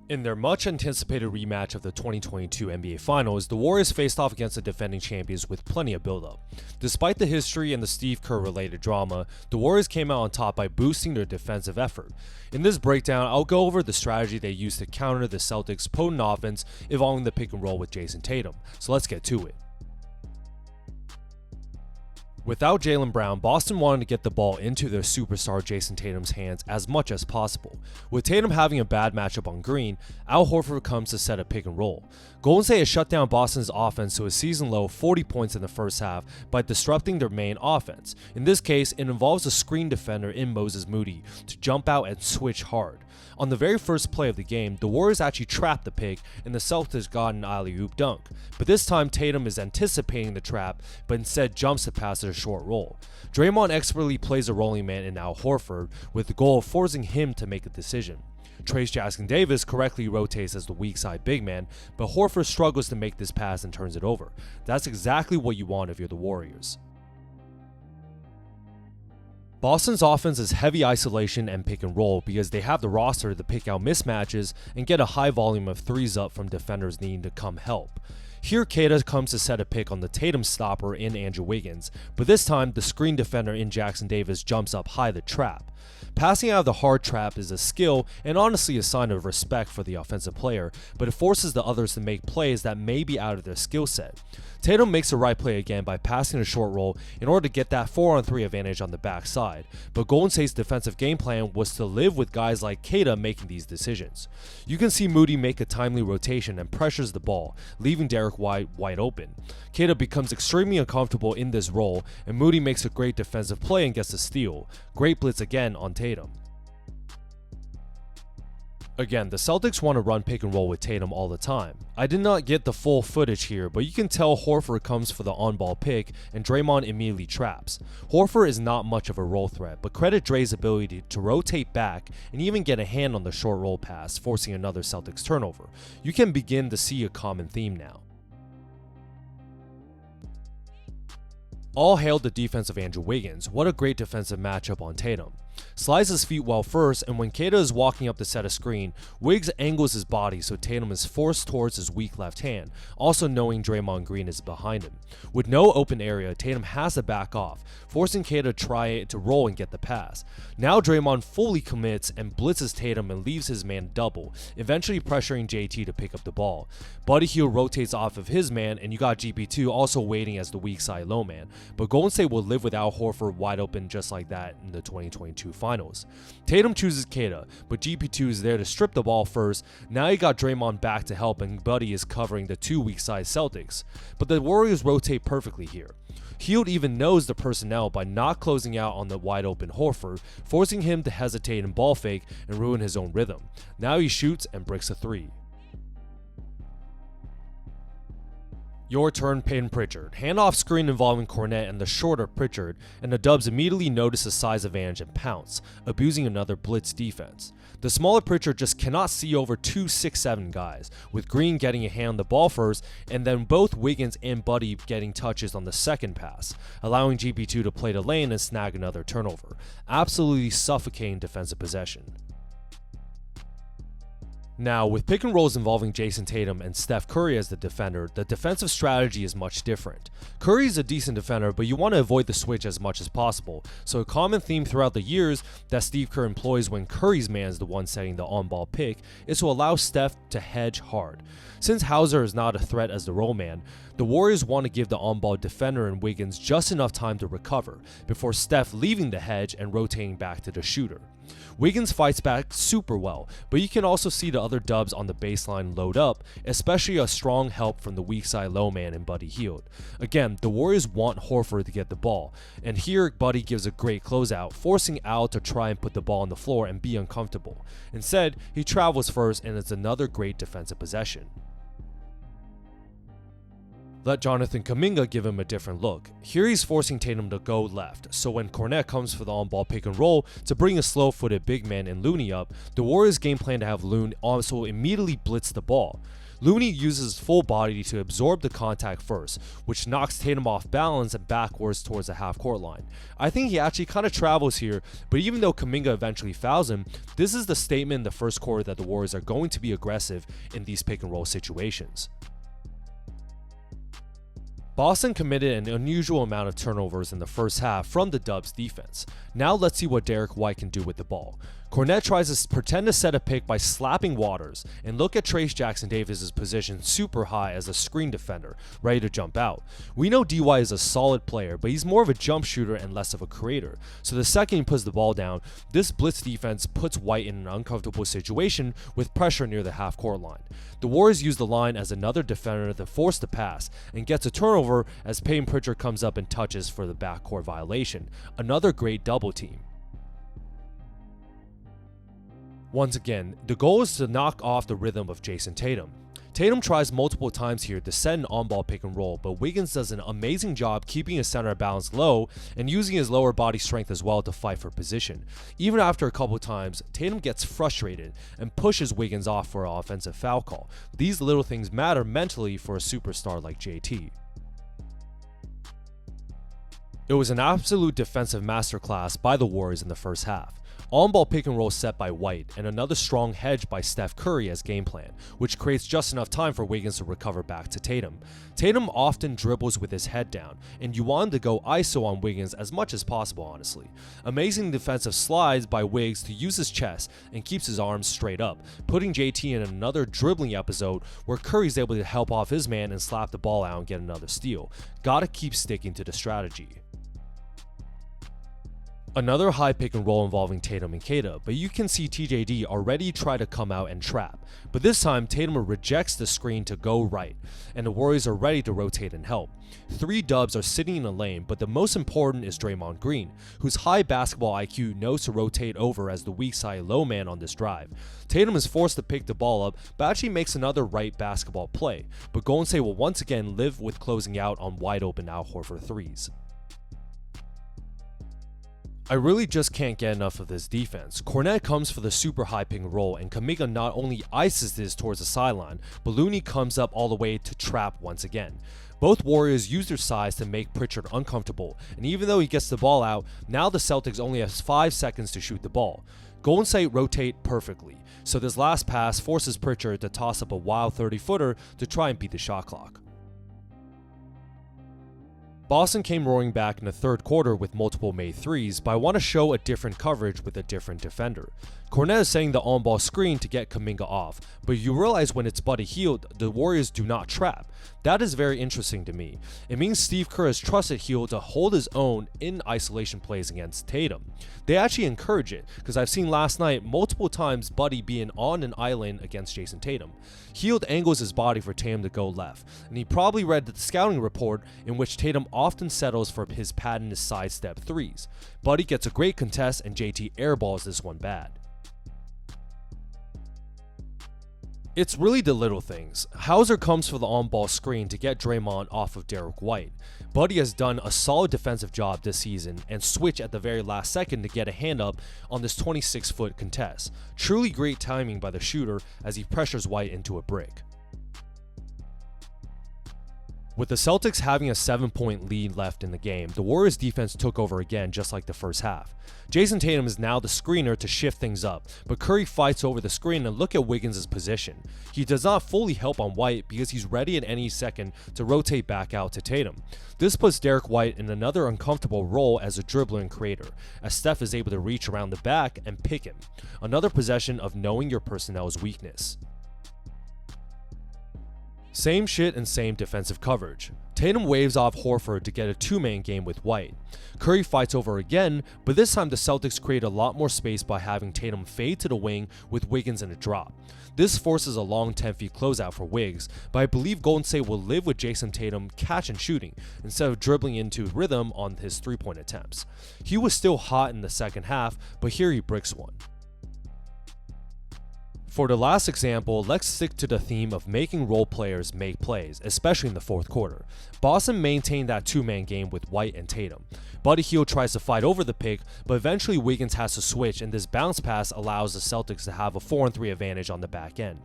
In their much-anticipated rematch of the 2022 NBA Finals, the Warriors faced off against the defending champions with plenty of buildup. Despite the history and the Steve Kerr-related drama, the Warriors came out on top by boosting their defensive effort. In this breakdown, I'll go over the strategy they used to counter the Celtics' potent offense involving the pick and roll with Jayson Tatum. So let's get to it. Without Jaylen Brown, Boston wanted to get the ball into their superstar Jayson Tatum's hands as much as possible. With Tatum having a bad matchup on Green, Al Horford comes to set a pick and roll. Golden State has shut down Boston's offense to a season-low 40 points in the first half by disrupting their main offense. In this case, it involves a screen defender in Moses Moody to jump out and switch hard. On the very first play of the game, the Warriors actually trapped the pick and the Celtics got an alley-oop dunk. But this time Tatum is anticipating the trap, but instead jumps to pass it a short roll. Draymond expertly plays a rolling man in Al Horford with the goal of forcing him to make a decision. Trayce Jackson-Davis correctly rotates as the weak side big man, but Horford struggles to make this pass and turns it over. That's exactly what you want if you're the Warriors. Boston's offense is heavy isolation and pick and roll because they have the roster to pick out mismatches and get a high volume of threes up from defenders needing to come help. Here, Keita comes to set a pick on the Tatum stopper in Andrew Wiggins, but this time the screen defender in Jackson-Davis jumps up high to trap. Passing out of the hard trap is a skill and honestly a sign of respect for the offensive player, but it forces the others to make plays that may be out of their skill set. Tatum makes the right play again by passing a short roll in order to get that 4-on-3 advantage on the backside, but Golden State's defensive game plan was to live with guys like Keita making these decisions. You can see Moody make a timely rotation and pressures the ball, leaving Derek White wide open. Keita becomes extremely uncomfortable in this role, and Moody makes a great defensive play and gets a steal. Great blitz again on Tatum. Again, the Celtics want to run pick and roll with Tatum all the time. I did not get the full footage here, but you can tell Horford comes for the on-ball pick and Draymond immediately traps. Horford is not much of a roll threat, but credit Dre's ability to rotate back and even get a hand on the short roll pass, forcing another Celtics turnover. You can begin to see a common theme now. All hailed the defense of Andrew Wiggins. What a great defensive matchup on Tatum. Slides his feet well first, and when Keita is walking up to set a screen, Wiggs angles his body so Tatum is forced towards his weak left hand, also knowing Draymond Green is behind him. With no open area, Tatum has to back off, forcing Keita to try to roll and get the pass. Now Draymond fully commits and blitzes Tatum and leaves his man double, eventually pressuring JT to pick up the ball. Buddy Hield rotates off of his man, and you got GP2 also waiting as the weak side low man, but Golden State will live without Horford wide open just like that in the 2022 Finals. Tatum chooses Keita, but GP2 is there to strip the ball first. Now you got Draymond back to help, and Buddy is covering the two weak side Celtics. But the Warriors rotate perfectly here. Hield even knows the personnel by not closing out on the wide open Horford, forcing him to hesitate and ball fake and ruin his own rhythm. Now he shoots and breaks a three. Your turn, Peyton Pritchard. Handoff screen involving Kornet and the shorter Pritchard, and the Dubs immediately notice the size advantage and pounce, abusing another blitz defense. The smaller Pritchard just cannot see over two 6'7" guys, with Green getting a hand on the ball first, and then both Wiggins and Buddy getting touches on the second pass, allowing GP2 to play the lane and snag another turnover. Absolutely suffocating defensive possession. Now, with pick and rolls involving Jayson Tatum and Steph Curry as the defender, the defensive strategy is much different. Curry is a decent defender, but you want to avoid the switch as much as possible, so a common theme throughout the years that Steve Kerr employs when Curry's man is the one setting the on-ball pick is to allow Steph to hedge hard. Since Hauser is not a threat as the roll man, the Warriors want to give the on-ball defender and Wiggins just enough time to recover before Steph leaving the hedge and rotating back to the shooter. Wiggins fights back super well, but you can also see the other Dubs on the baseline load up, especially a strong help from the weak side low man in Buddy Hield. Again, the Warriors want Horford to get the ball, and here Buddy gives a great closeout, forcing Al to try and put the ball on the floor and be uncomfortable. Instead, he travels first, and it's another great defensive possession. Let Jonathan Kuminga give him a different look. Here he's forcing Tatum to go left, so when Kornet comes for the on-ball pick and roll to bring a slow-footed big man and Looney up, the Warriors game plan to have Loon also immediately blitz the ball. Looney uses his full body to absorb the contact first, which knocks Tatum off balance and backwards towards the half-court line. I think he actually kind of travels here, but even though Kuminga eventually fouls him, this is the statement in the first quarter that the Warriors are going to be aggressive in these pick-and-roll situations. Boston committed an unusual amount of turnovers in the first half from the Dubs defense. Now let's see what Derek White can do with the ball. Kornet tries to pretend to set a pick by slapping Waters, and look at Trayce Jackson-Davis' position super high as a screen defender, ready to jump out. We know DY is a solid player, but he's more of a jump shooter and less of a creator. So the second he puts the ball down, this blitz defense puts White in an uncomfortable situation with pressure near the half-court line. The Warriors use the line as another defender to force the pass, and gets a turnover as Peyton Pritchard comes up and touches for the backcourt violation. Another great double team. Once again, the goal is to knock off the rhythm of Jayson Tatum. Tatum tries multiple times here to set an on-ball pick and roll, but Wiggins does an amazing job keeping his center balance low and using his lower body strength as well to fight for position. Even after a couple times, Tatum gets frustrated and pushes Wiggins off for an offensive foul call. These little things matter mentally for a superstar like JT. It was an absolute defensive masterclass by the Warriors in the first half. On-ball pick and roll set by White, and another strong hedge by Steph Curry as game plan, which creates just enough time for Wiggins to recover back to Tatum. Tatum often dribbles with his head down, and you want him to go ISO on Wiggins as much as possible, honestly. Amazing defensive slides by Wiggs to use his chest and keeps his arms straight up, putting JT in another dribbling episode where Curry's able to help off his man and slap the ball out and get another steal. Gotta keep sticking to the strategy. Another high pick and roll involving Tatum and Keita, but you can see TJD already try to come out and trap. But this time, Tatum rejects the screen to go right, and the Warriors are ready to rotate and help. 3 Dubs are sitting in a lane, but the most important is Draymond Green, whose high basketball IQ knows to rotate over as the weak side low man on this drive. Tatum is forced to pick the ball up, but actually makes another right basketball play, but Golden State will once again live with closing out on wide open Al Horford threes. I really just can't get enough of this defense. Kornet comes for the super high pick and roll, and Kuminga not only ices this towards the sideline, but Looney comes up all the way to trap once again. Both Warriors use their size to make Pritchard uncomfortable, and even though he gets the ball out, now the Celtics only have 5 seconds to shoot the ball. Golden State rotate perfectly, so this last pass forces Pritchard to toss up a wild 30-footer to try and beat the shot clock. Boston came roaring back in the third quarter with multiple made threes, but I want to show a different coverage with a different defender. Kornet is setting the on-ball screen to get Kuminga off, but you realize when it's Buddy Hield, the Warriors do not trap. That is very interesting to me. It means Steve Kerr has trusted Hield to hold his own in isolation plays against Tatum. They actually encourage it, because I've seen last night multiple times Buddy being on an island against Jayson Tatum. Hield angles his body for Tatum to go left, and he probably read the scouting report in which Tatum often settles for his patented sidestep threes. Buddy gets a great contest and JT airballs this one bad. It's really the little things. Hauser comes for the on-ball screen to get Draymond off of Derek White. Buddy has done a solid defensive job this season and switch at the very last second to get a hand up on this 26-foot contest. Truly great timing by the shooter as he pressures White into a brick. With the Celtics having a 7-point lead left in the game, the Warriors defense took over again just like the first half. Jayson Tatum is now the screener to shift things up, but Curry fights over the screen and look at Wiggins' position. He does not fully help on White because he's ready at any second to rotate back out to Tatum. This puts Derek White in another uncomfortable role as a dribbler and creator, as Steph is able to reach around the back and pick him. Another possession of knowing your personnel's weakness. Same shit and same defensive coverage. Tatum waves off Horford to get a 2-man game with White. Curry fights over again, but this time the Celtics create a lot more space by having Tatum fade to the wing with Wiggins in a drop. This forces a long 10-feet closeout for Wiggs, but I believe Golden State will live with Jayson Tatum catch and shooting instead of dribbling into rhythm on his 3-point attempts. He was still hot in the second half, but here he bricks one. For the last example, let's stick to the theme of making role players make plays, especially in the fourth quarter. Boston maintained that two-man game with White and Tatum. Buddy Hield tries to fight over the pick, but eventually Wiggins has to switch, and this bounce pass allows the Celtics to have a 4-on-3 advantage on the back end.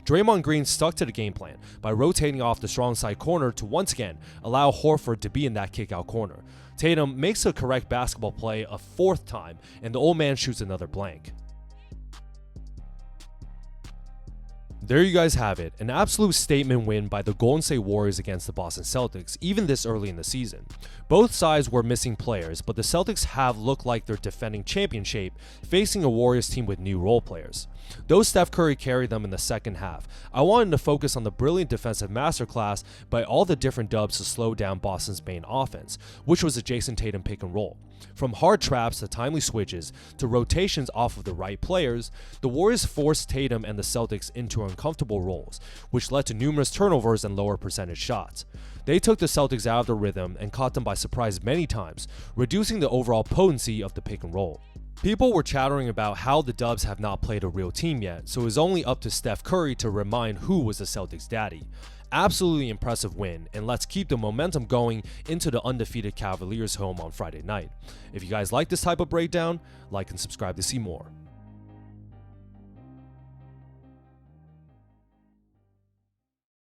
Draymond Green stuck to the game plan by rotating off the strong side corner to once again allow Horford to be in that kick-out corner. Tatum makes a correct basketball play a fourth time, and the old man shoots another blank. There you guys have it, an absolute statement win by the Golden State Warriors against the Boston Celtics, even this early in the season. Both sides were missing players, but the Celtics have looked like they're defending champion shape, facing a Warriors team with new role players. Though Steph Curry carried them in the second half, I wanted to focus on the brilliant defensive masterclass by all the different dubs to slow down Boston's main offense, which was a Jayson Tatum pick and roll. From hard traps to timely switches to rotations off of the right players, the Warriors forced Tatum and the Celtics into uncomfortable roles, which led to numerous turnovers and lower percentage shots. They took the Celtics out of the rhythm and caught them by surprise many times, reducing the overall potency of the pick and roll. People were chattering about how the Dubs have not played a real team yet, so it was only up to Steph Curry to remind who was the Celtics' daddy. Absolutely impressive win, and let's keep the momentum going into the undefeated Cavaliers home on Friday night. If you guys like this type of breakdown, like and subscribe to see more.